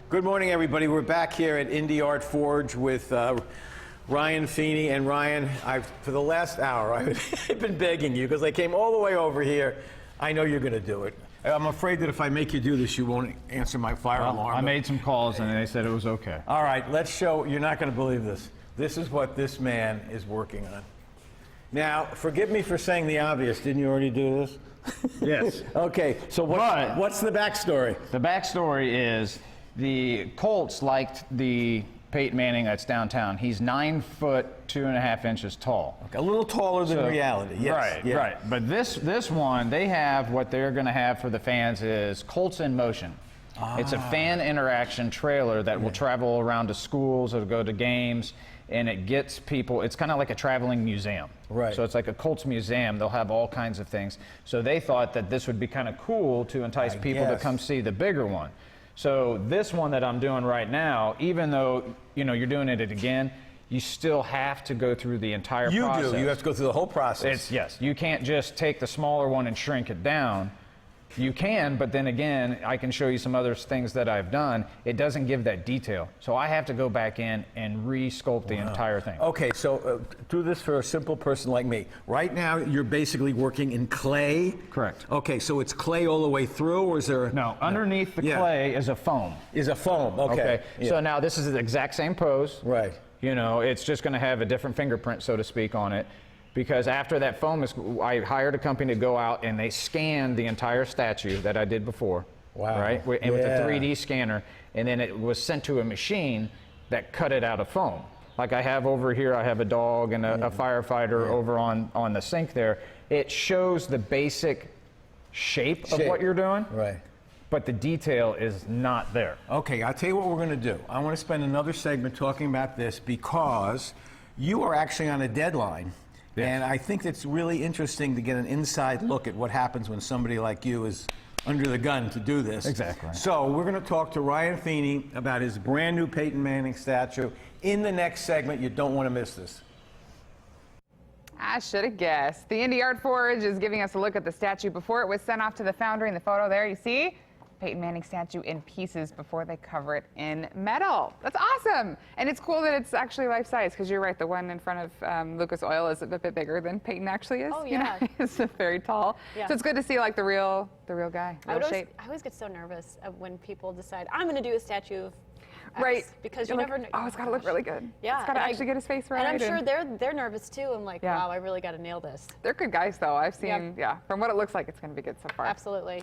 Good morning, everybody. We're back here at Indie Art Forge with Ryan Feeney. And Ryan, for the last hour, I've been begging you because I came all the way over here. I know you're going to do it. I'm afraid that if I make you do this, you won't answer my fire alarm. I made some calls and they said it was okay. All right, let's show. You're not going to believe this. This is what this man is working on. Now, forgive me for saying the obvious. Didn't you already do this? Yes. Okay, so what's the backstory? The backstory is the Colts liked the Peyton Manning that's downtown. He's 9 foot 2.5 inches tall. Okay, a little taller than reality. Yes. Right, yeah. right. But this one, they have what they're going to have for the fans is Colts in Motion. It's a fan interaction trailer that will travel around to schools or go to games, and it gets people, it's kind of like a traveling museum. Right. So it's like a Colts museum. They'll have all kinds of things. So they thought that this would be kind of cool to entice people to come see the bigger one. So this one that I'm doing right now, even though you're doing it again, you still have to go through the entire process. You do. You have to go through the whole process. Yes. You can't just take the smaller one and shrink it down. You can, but then again, I can show you some other things that I've done. It doesn't give that detail. So I have to go back in and re-sculpt the entire thing. Okay, so do this for a simple person like me. Right now, you're basically working in clay? Correct. Okay, so it's clay all the way through, or is there... No, underneath the clay is a foam. Is a foam, okay. Yeah. So now this is the exact same pose. Right. It's just going to have a different fingerprint, so to speak, on it. Because after that foam I hired a company to go out and they scanned the entire statue that I did before. Wow. Right? And with a 3D scanner. And then it was sent to a machine that cut it out of foam. Like I have over here, I have a dog and a firefighter over on the sink there. It shows the basic shape of what you're doing. Right. But the detail is not there. Okay, I'll tell you what we're going to do. I want to spend another segment talking about this because you are actually on a deadline. Yes. And I think it's really interesting to get an inside look at what happens when somebody like you is under the gun to do this. Exactly. So we're going to talk to Ryan Feeney about his brand new Peyton Manning statue in the next segment. You don't want to miss this. I should have guessed. The Indie Art Forge is giving us a look at the statue before it was sent off to the foundry. In the photo there, you see Peyton Manning statue in pieces before they cover it in metal. That's awesome. And it's cool that it's actually life-size, because you're right, the one in front of Lucas Oil is a bit bigger than Peyton actually is. Oh, yeah. It's very tall. Yeah. So it's good to see like the real guy, real shape. I always get so nervous when people decide, I'm going to do a statue of X, right. Because you're you like, never know. Oh, it's got to look really good. Yeah. It's got to actually get his face right. And I'm sure they're nervous too. I'm like, wow, I really got to nail this. They're good guys though. I've seen, from what it looks like, it's going to be good so far. Absolutely.